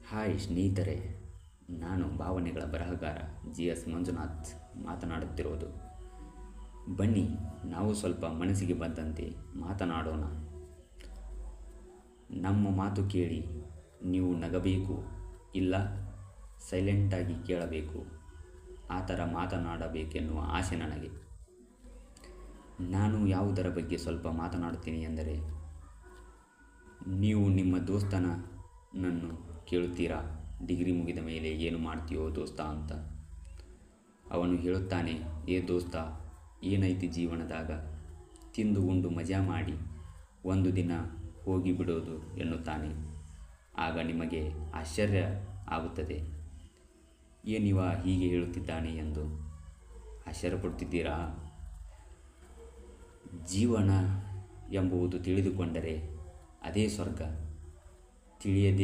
Hi ಸ್ನೇಹಿತರೆ, ನಾನು ಭಾವನೆಗಳ ಬರಹಗಾರ GS ಮಂಜುನಾಥ್ ಮಾತನಾಡುತ್ತಿರುವುದು. ಬನ್ನಿ, ನಾವು ಸ್ವಲ್ಪ ಮನಸ್ಸಿಗೆ ಬಂದಂತೆ ಮಾತನಾಡೋಣ. ನಮ್ಮ ಮಾತು ಕೇಳಿ ನೀವು ನಗಬೇಕು, ಇಲ್ಲ ಸೈಲೆಂಟಾಗಿ ಕೇಳಬೇಕು. ಆ ಥರ ಮಾತನಾಡಬೇಕೆನ್ನುವ ಆಸೆ ನನಗೆ. ನಾನು ಯಾವುದರ ಬಗ್ಗೆ ಸ್ವಲ್ಪ ಮಾತನಾಡುತ್ತೀನಿ ಎಂದರೆ, ನೀವು ನಿಮ್ಮ ದೋಸ್ತನನ್ನು ಕೇಳುತ್ತೀರಾ, ಡಿಗ್ರಿ ಮುಗಿದ ಮೇಲೆ ಏನು ಮಾಡ್ತೀಯೋ ದೋಸ್ತ ಅಂತ. ಅವನು ಹೇಳುತ್ತಾನೆ, ಏ ದೋಸ್ತ, ಏನೈತಿ ಜೀವನದಾಗ, ತಿಂದು ಉಂಡು ಮಜಾ ಮಾಡಿ ಒಂದು ದಿನ ಹೋಗಿ ಬಿಡೋದು ಎನ್ನುತ್ತಾನೆ. ಆಗ ನಿಮಗೆ ಆಶ್ಚರ್ಯ ಆಗುತ್ತದೆ, ಏನಿವ ಹೀಗೆ ಹೇಳುತ್ತಿದ್ದಾನೆ ಎಂದು ಆಶ್ಚರ್ಯಪಡುತ್ತಿದ್ದೀರಾ? ಜೀವನ ಎಂಬುದು ತಿಳಿದುಕೊಂಡರೆ ಅದೇ ಸ್ವರ್ಗ. ತಿಳಿಯದೇ